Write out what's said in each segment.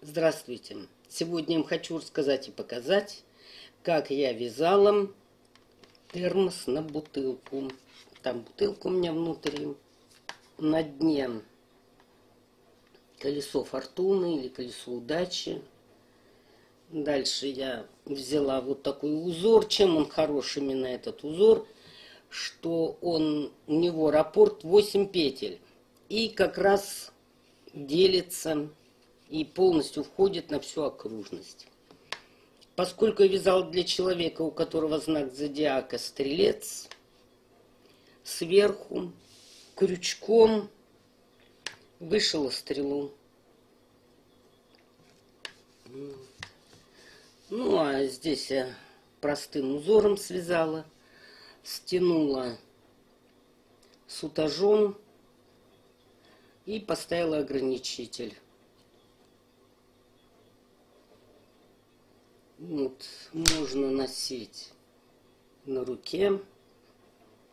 Здравствуйте! Сегодня я вам хочу рассказать и показать, как я вязала термос на бутылку. Там бутылка у меня внутри. На дне колесо фортуны или колесо удачи. Дальше я взяла вот такой узор. Чем он хорош, именно этот узор, что у него раппорт 8 петель. И как раз делится и полностью входит на всю окружность. Поскольку я вязала для человека, у которого знак зодиака Стрелец, сверху крючком вышила стрелу. Ну, а здесь я простым узором связала, стянула сутажом и поставила ограничитель. Вот, можно носить на руке,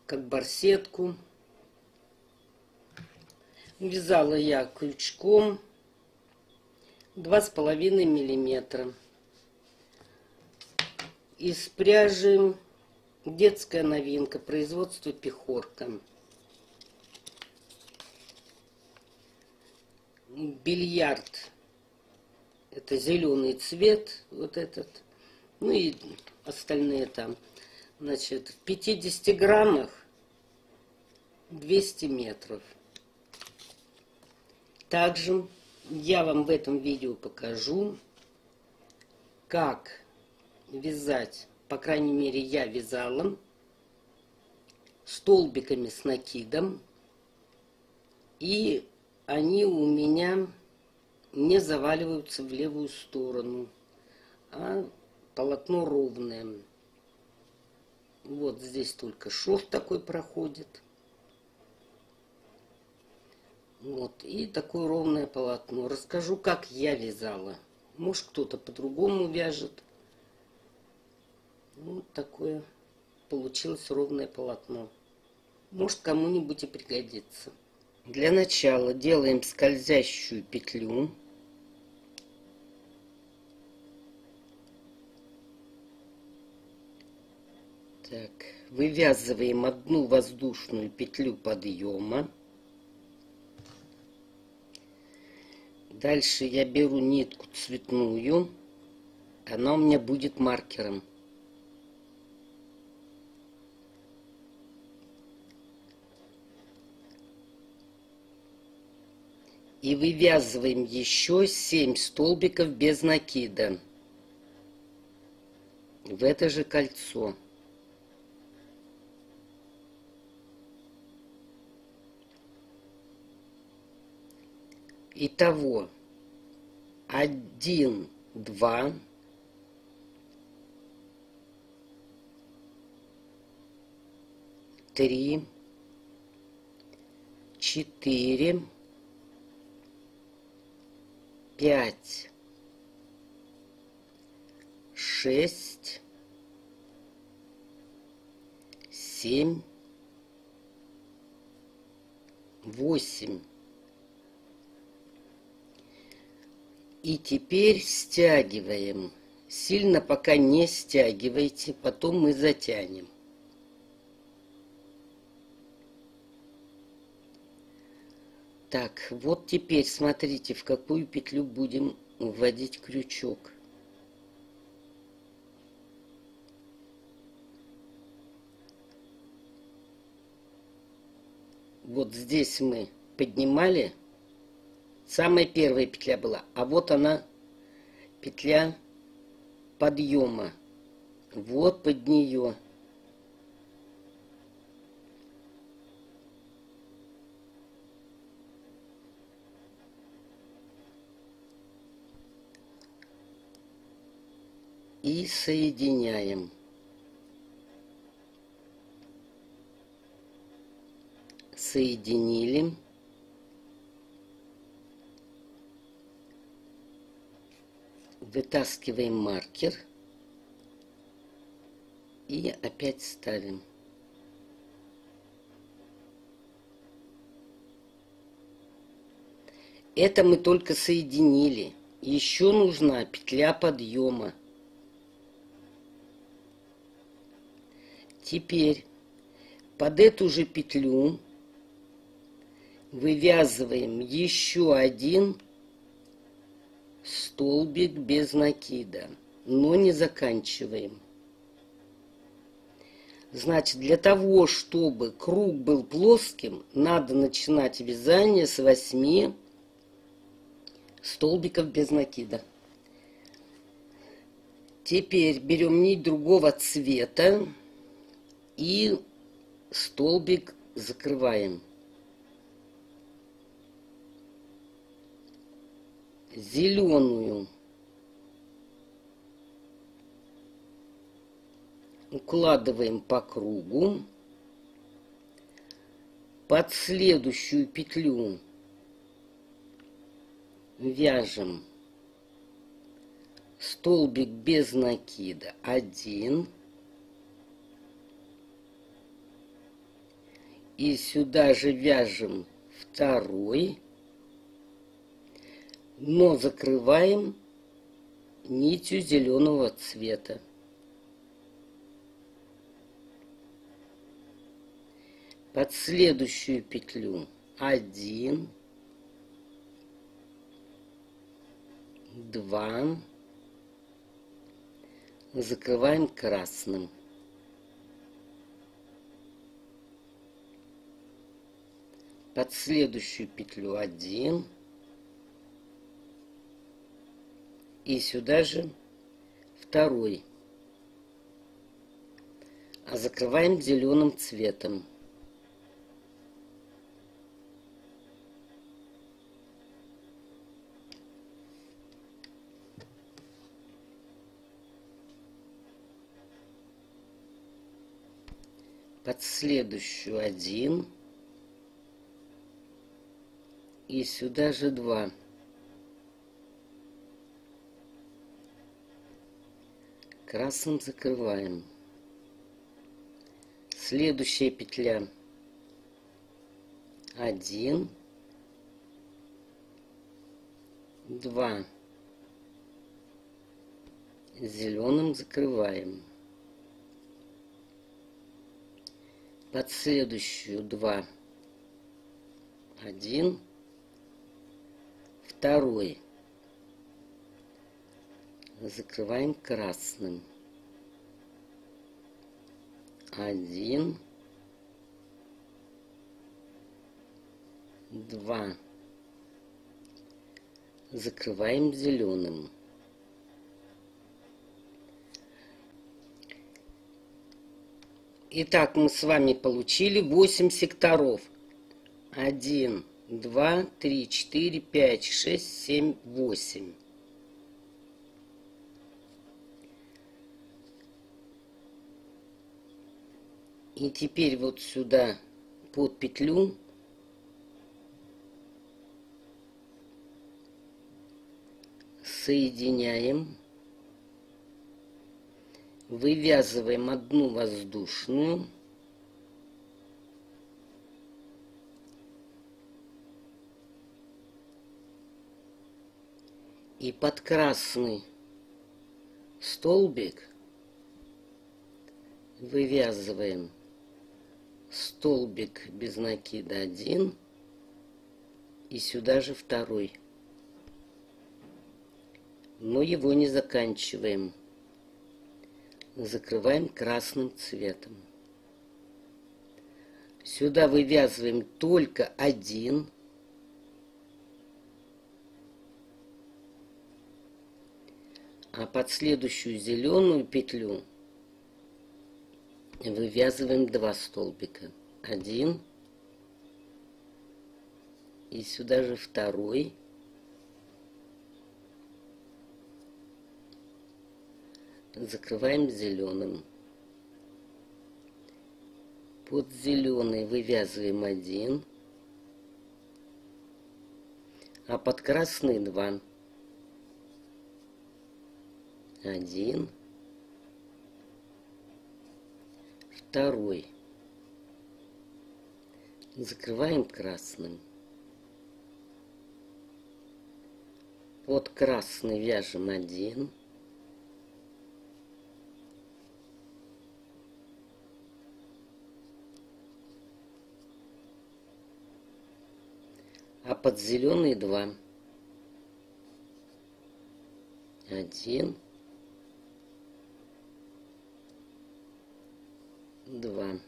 как барсетку. Вязала я крючком 2,5 миллиметра. Из пряжи детская новинка, производство Пехорка. Бильярд. Это зеленый цвет, вот этот. Ну и остальные там. Значит, в 50 граммах 200 метров. Также я вам в этом видео покажу, как вязать, по крайней мере я вязала, столбиками с накидом. И они у меня не заваливаются в левую сторону, а полотно ровное. Вот здесь только шов такой проходит. Вот, и такое ровное полотно. Расскажу, как я вязала. Может, кто-то по-другому вяжет. Вот такое получилось ровное полотно. Может, кому-нибудь и пригодится. Для начала делаем скользящую петлю. Так, вывязываем одну воздушную петлю подъема. Дальше я беру нитку цветную. Она у меня будет маркером. И вывязываем еще 7 столбиков без накида в это же кольцо. Итого 1, 2, 3, 4, 5, 6, 7, 8. И теперь стягиваем. Сильно пока не стягивайте, потом мы затянем. Так, вот теперь смотрите, в какую петлю будем вводить крючок. Вот здесь мы поднимали. Самая первая петля была, а вот она, петля подъема. Вот под нее. И соединяем. Соединили. Вытаскиваем маркер и опять ставим. Это мы только соединили. еще нужна петля подъема. Теперь под эту же петлю вывязываем еще один столбик без накида, но не заканчиваем. Значит, для того, чтобы круг был плоским, надо начинать вязание с 8 столбиков без накида. Теперь берем нить другого цвета и столбик закрываем. Зеленую укладываем по кругу. Под следующую петлю вяжем столбик без накида 1. И сюда же вяжем 2, но закрываем нитью зеленого цвета. Под следующую петлю 1, 2, закрываем красным. Под следующую петлю 1 и сюда же 2, а закрываем зеленым цветом. Под следующую 1 и сюда же 2. Красным закрываем. Следующая петля 1, 2, зеленым закрываем. Под следующую 2, 1, 2, закрываем красным. 1, 2, закрываем зеленым. Итак, мы с вами получили 8 секторов. 1, 2, 3, 4, 5, 6, 7, 8. И теперь вот сюда под петлю соединяем, вывязываем одну воздушную, и под красный столбик вывязываем столбик без накида 1 и сюда же 2, но его не заканчиваем, закрываем красным цветом. Сюда вывязываем только 1, а под следующую зеленую петлю вывязываем 2 столбика. 1 и сюда же 2. Закрываем зеленым. Под зеленый вывязываем 1, а под красный 2. 1, 2. Закрываем красным. Под красный вяжем 1. А под зеленый 2. 1, 2.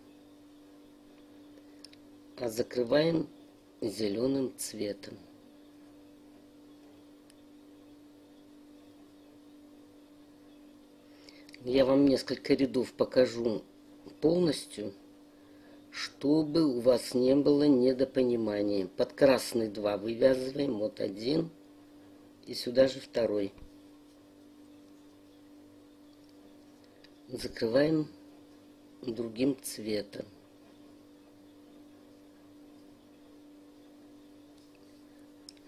А закрываем зеленым цветом. Я вам несколько рядов покажу полностью, чтобы у вас не было недопонимания. Под красный 2 вывязываем, вот 1, и сюда же 2. Закрываем другим цветом.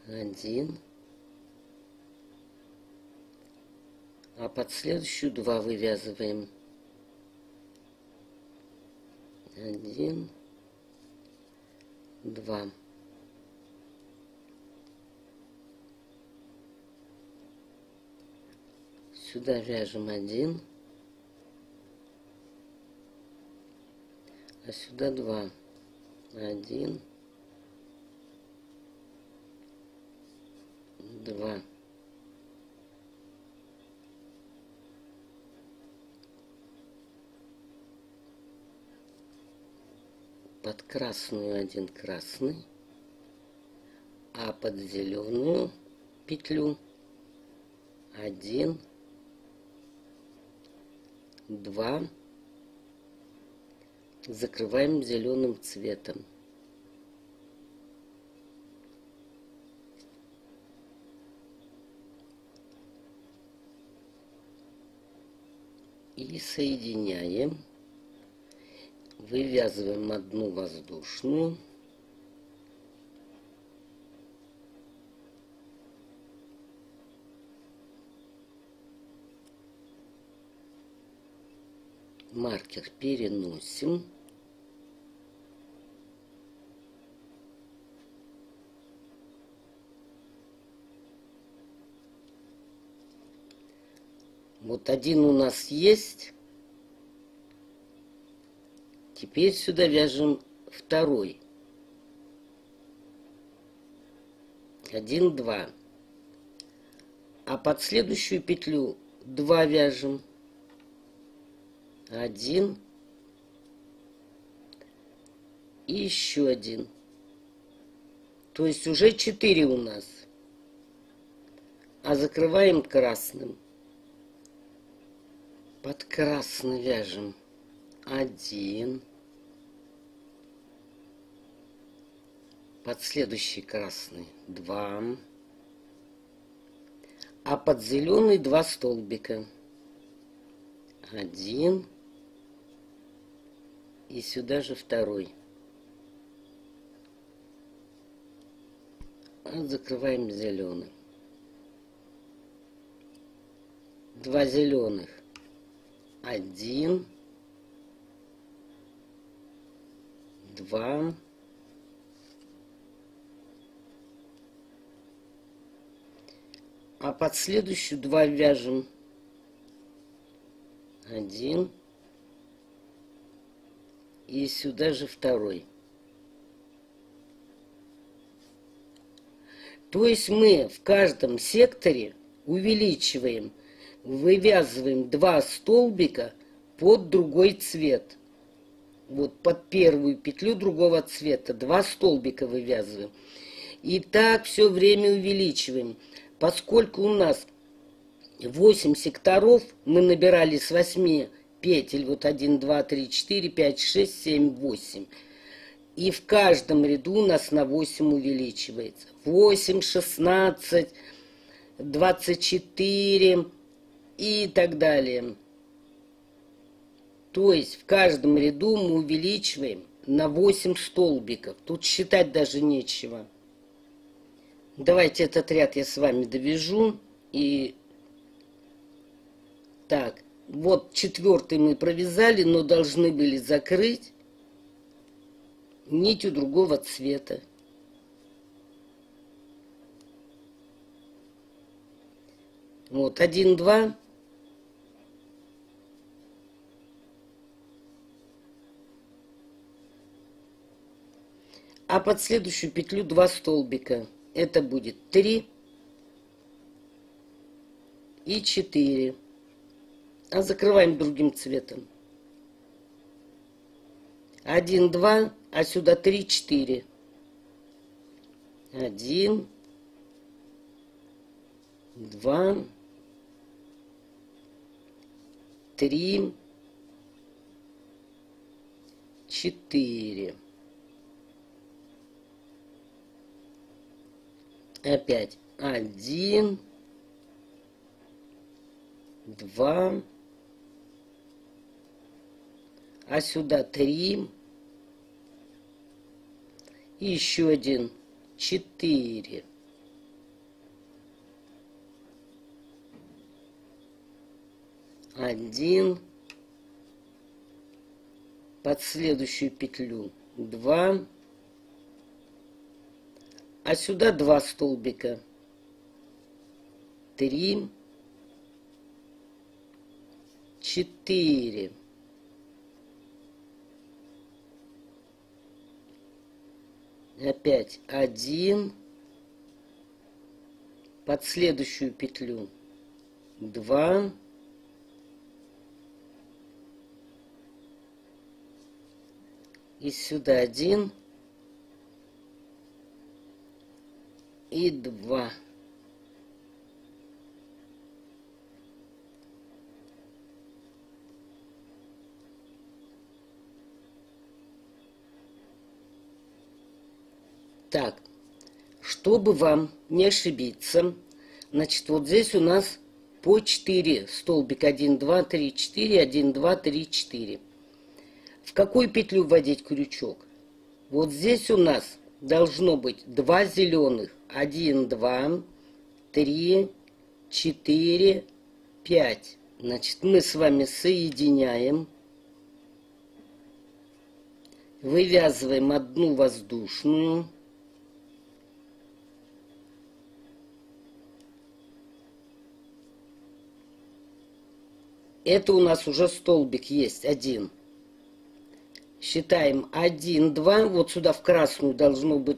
Один. А под следующую 2 вывязываем. 1, 2. Сюда вяжем 1. А сюда 2. 1, 2. Под красную 1 красный, а под зеленую петлю 1, 2. Закрываем зеленым цветом. И соединяем. Вывязываем одну воздушную. Маркер переносим. Вот 1 у нас есть. Теперь сюда вяжем 2. 1, 2. А под следующую петлю 2 вяжем. 1. И еще 1. То есть уже 4 у нас. А закрываем красным. Под красный вяжем 1. Под следующий красный 2. А под зеленый 2 столбика. 1. И сюда же 2. А закрываем зеленый. 2 зеленых. 1, 2. А под следующую 2 вяжем. 1. И сюда же 2. То есть мы в каждом секторе увеличиваем, вывязываем 2 столбика под другой цвет. Вот под первую петлю другого цвета 2 столбика вывязываем. И так все время увеличиваем. Поскольку у нас 8 секторов, мы набирали с 8 петель. Вот 1, 2, 3, 4, 5, 6, 7, 8. И в каждом ряду у нас на 8 увеличивается. 8, 16, 24 и так далее. То есть в каждом ряду мы увеличиваем на 8 столбиков. Тут считать даже нечего. Давайте этот ряд я с вами довяжу. И так, вот 4 мы провязали, но должны были закрыть нитью другого цвета. Вот, 1, 2. А под следующую петлю 2 столбика. Это будет 3 и 4. А закрываем другим цветом. 1, 2, а сюда 3, 4. 1, 2, 3, 4. Опять 1, 2, а сюда 3, и еще один 4. Один, под следующую петлю 2, а сюда 2 столбика, 3, 4. Опять 1, под следующую петлю 2, и сюда 1 и 2. Так, чтобы вам не ошибиться, значит, вот здесь у нас по 4 столбика. 1, 2, 3, 4, 1, 2, 3, 4. В какую петлю вводить крючок? Вот здесь у нас должно быть 2 зеленых. 1, 2, 3, 4, 5. Значит, мы с вами соединяем. Вывязываем одну воздушную. Это у нас уже столбик есть, 1. Считаем 1, 2. Вот сюда в красную должно быть,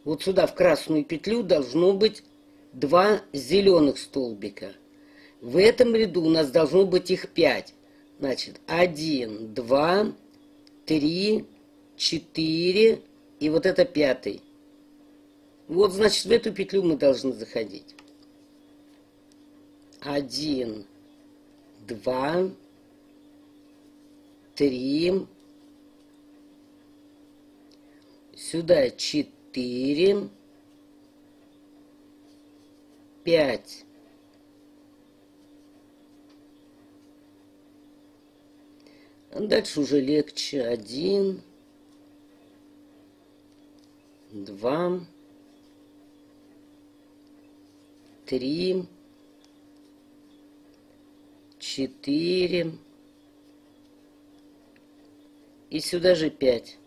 вот сюда в красную петлю должно быть 2 зеленых столбика. В этом ряду у нас должно быть их 5. Значит, 1, 2, 3, 4 и вот это 5. Вот, значит, в эту петлю мы должны заходить. 1, 2, 3, сюда 4, 5. Дальше уже легче. 1, 2, 3, 4 и сюда же 5.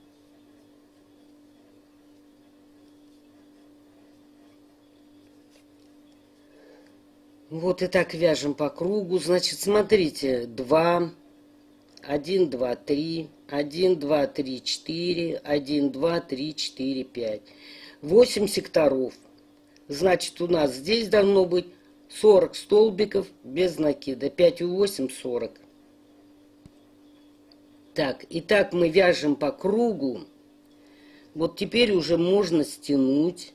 Вот и так вяжем по кругу. Значит, смотрите, 2, 1, 2, 3, 1, 2, 3, 4, 1, 2, 3, 4, 5. 8 секторов. Значит, у нас здесь должно быть 40 столбиков без накида. 5 и 8, 40. Так, и так мы вяжем по кругу. Вот теперь уже можно стянуть.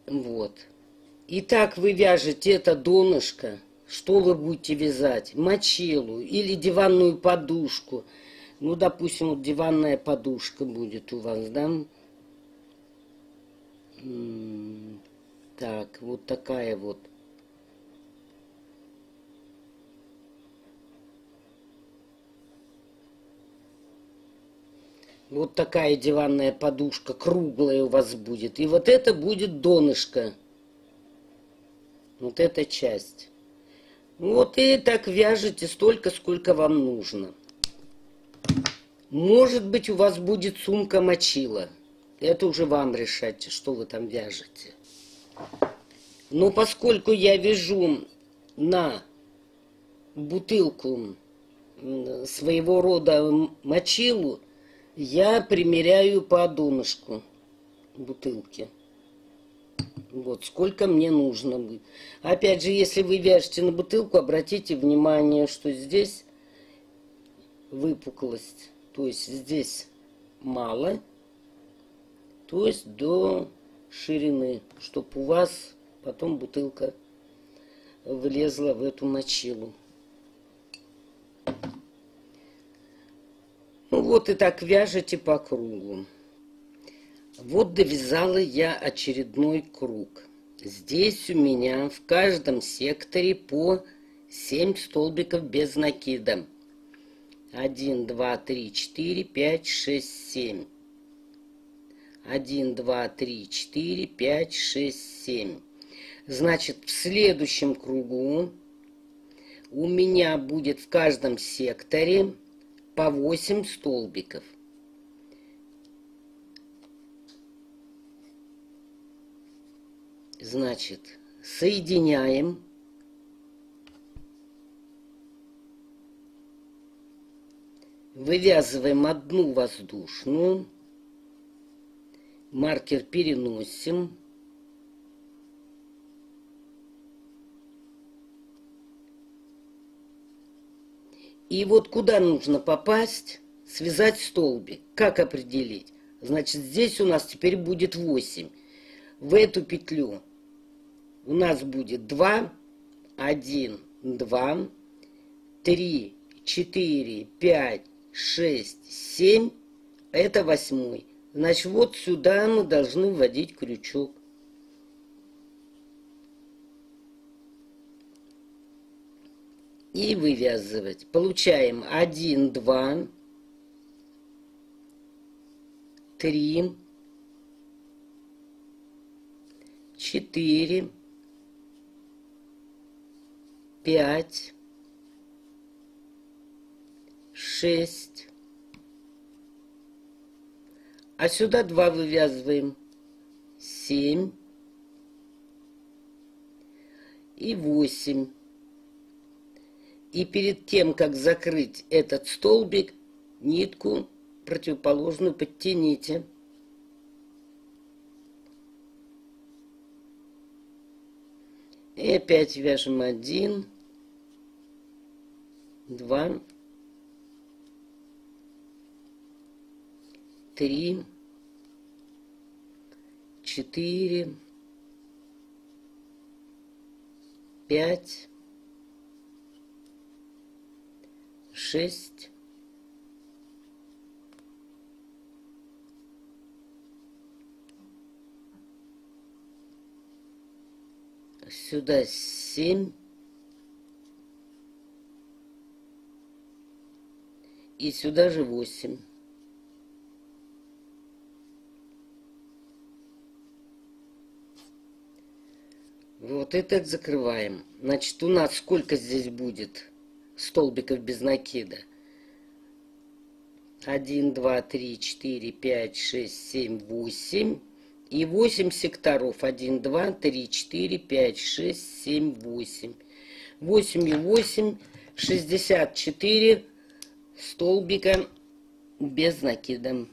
Вот. И так вы вяжете это донышко. Что вы будете вязать? Мочилу или диванную подушку. Ну, допустим, вот диванная подушка будет у вас, да? Так, вот такая вот. Вот такая диванная подушка, круглая у вас будет. И вот это будет донышко. Вот эта часть. Вот и так вяжете столько, сколько вам нужно. Может быть, у вас будет сумка-мочила. Это уже вам решать, что вы там вяжете. Но поскольку я вяжу на бутылку своего рода мочилу, я примеряю по донышку бутылки. Вот сколько мне нужно будет. Опять же, если вы вяжете на бутылку, обратите внимание, что здесь выпуклость. То есть здесь мало. То есть до ширины, чтобы у вас потом бутылка влезла в эту мочилу. Ну вот и так вяжете по кругу. Вот довязала я очередной круг. Здесь у меня в каждом секторе по 7 столбиков без накида. 1, 2, 3, 4, 5, 6, 7. 1, 2, 3, 4, 5, 6, 7. Значит, в следующем кругу у меня будет в каждом секторе по 8 столбиков. Значит, соединяем. Вывязываем одну воздушную. Маркер переносим. И вот куда нужно попасть, связать столбик. Как определить? Значит, здесь у нас теперь будет 8. В эту петлю у нас будет 2, 1, 2, 3, 4, 5, 6, 7. Это 8. Значит, вот сюда мы должны вводить крючок. И вывязывать. Получаем 1, 2, 3, 4, 5, 6. А сюда 2 вывязываем. 7 и 8. И перед тем, как закрыть этот столбик, нитку противоположную подтяните. И опять вяжем 1, 2, 3, 4, 5, 6, 7 и сюда же 8. Вот и так закрываем. Значит, у нас сколько здесь будет столбиков без накида? 1, 2, 3, 4, 5, 6, 7, 8. И 8 секторов. 1, 2, 3, 4, 5, 6, 7, 8. 8 и 8, 64 столбика без накида.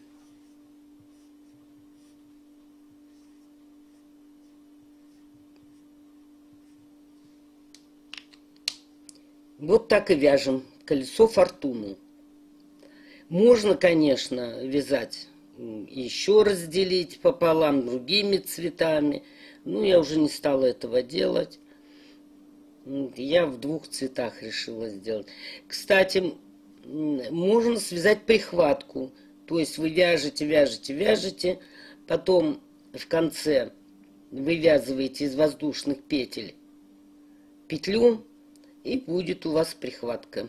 Вот так и вяжем колесо фортуны. Можно, конечно, вязать еще разделить пополам другими цветами. Но я уже не стала этого делать. Я в 2 цветах решила сделать. Кстати, можно связать прихватку. То есть вы вяжете, вяжете, вяжете. Потом в конце вывязываете из воздушных петель петлю. И будет у вас прихватка.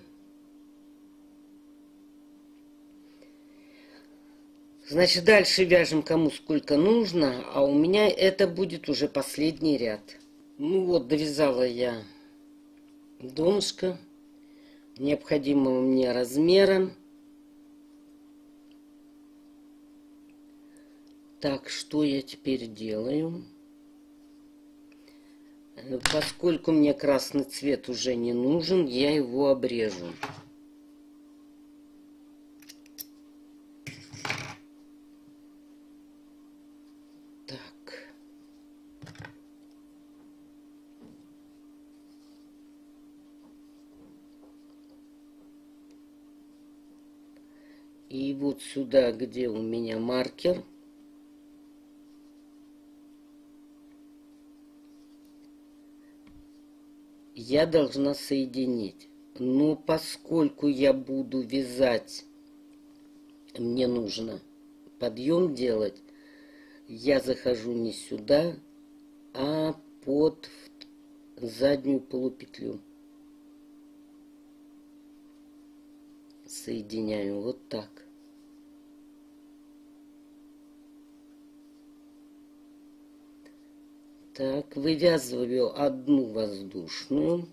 Значит, дальше вяжем кому сколько нужно, а у меня это будет уже последний ряд. Ну вот, довязала я донышко необходимого мне размера. Так, что я теперь делаю? Поскольку мне красный цвет уже не нужен, я его обрежу. Так. И вот сюда, где у меня маркер, я должна соединить. Но поскольку я буду вязать, мне нужно подъем делать, я захожу не сюда, а под заднюю полупетлю. Соединяю вот так. Так, вывязываю одну воздушную.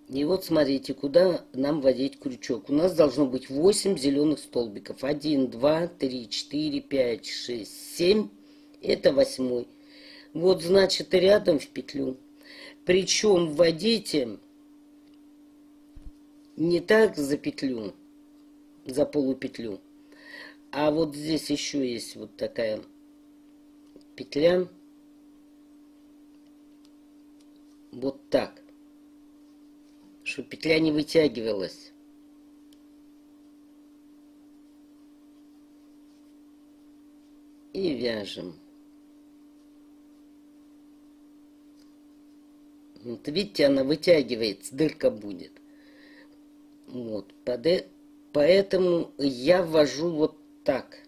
И вот смотрите, куда нам вводить крючок. У нас должно быть 8 зеленых столбиков. 1, 2, 3, 4, 5, 6, 7. Это 8. Вот, значит, рядом в петлю. Причем вводите не так за петлю, за полупетлю. А вот здесь еще есть вот такая петля. Вот так. Чтобы петля не вытягивалась. И вяжем. Вот видите, она вытягивается, дырка будет. Вот, поэтому я ввожу вот так.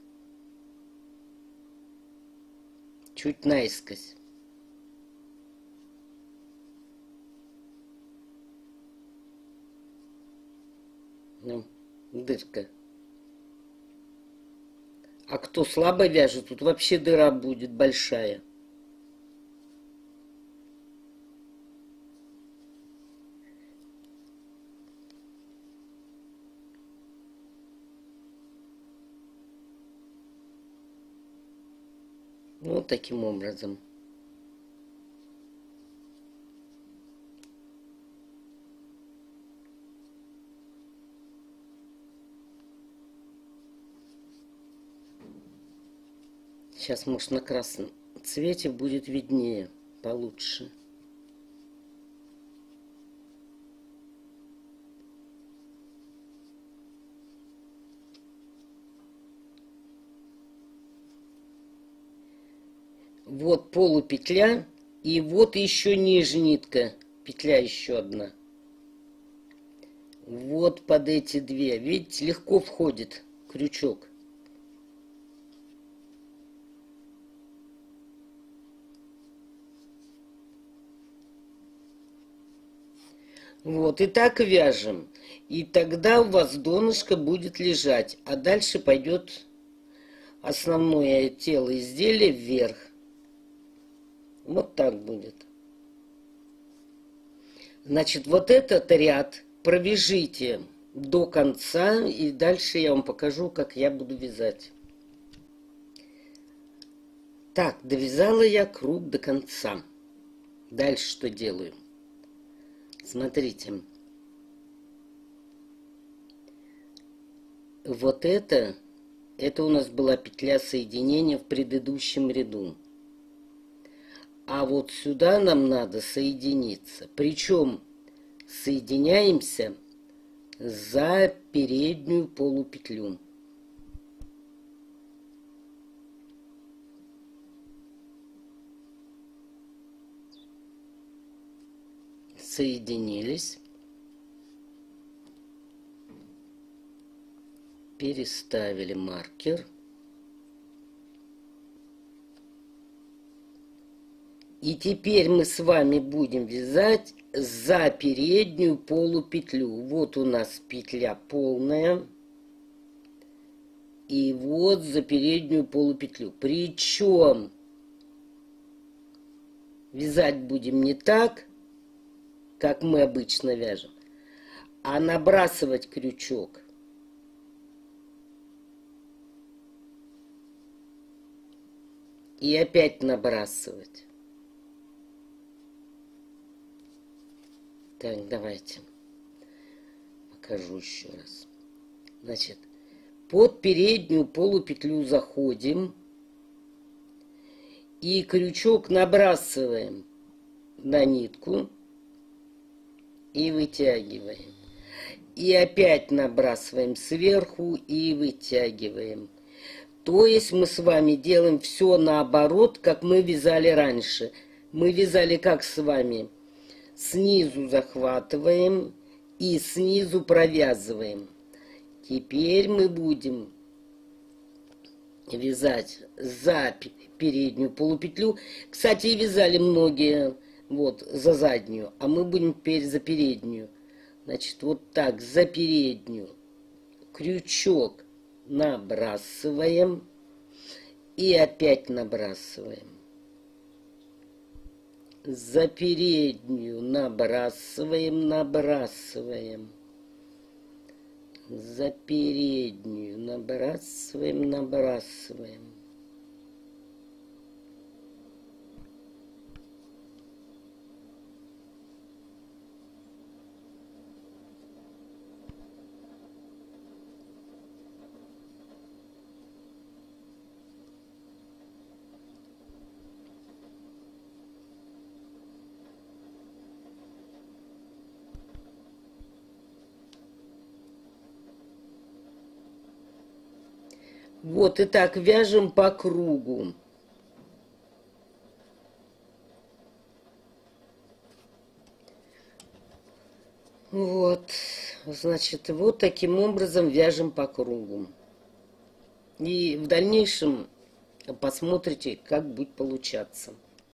Чуть наискось. Ну, дырка. А кто слабо вяжет, тут вообще дыра будет большая. Вот таким образом. Сейчас, может, на красном цвете будет виднее, получше. Вот полупетля, и вот еще ниже нитка, петля еще одна. Вот под эти две, видите, легко входит крючок. Вот, и так вяжем. И тогда у вас донышко будет лежать, а дальше пойдет основное тело изделия вверх. Вот так будет. Значит, вот этот ряд провяжите до конца, и дальше я вам покажу, как я буду вязать. Так, довязала я круг до конца. Дальше что делаю? Смотрите. Вот это у нас была петля соединения в предыдущем ряду. А вот сюда нам надо соединиться. Причем соединяемся за переднюю полупетлю. Соединились. Переставили маркер. И теперь мы с вами будем вязать за переднюю полупетлю. Вот у нас петля полная. И вот за переднюю полупетлю. Причем вязать будем не так, как мы обычно вяжем, а набрасывать крючок. И опять набрасывать. Так, давайте покажу еще раз. Значит, под переднюю полупетлю заходим и крючок набрасываем на нитку и вытягиваем. И опять набрасываем сверху и вытягиваем. То есть мы с вами делаем все наоборот, как мы вязали раньше. Мы вязали как с вами? Снизу захватываем и снизу провязываем. Теперь мы будем вязать за переднюю полупетлю. Кстати, вязали многие вот за заднюю, а мы будем теперь за переднюю. Значит, вот так, за переднюю крючок набрасываем и опять набрасываем. За переднюю набрасываем, набрасываем. За переднюю набрасываем, набрасываем. Вот и так вяжем по кругу. Вот, значит, вот таким образом вяжем по кругу. И в дальнейшем посмотрите, как будет получаться.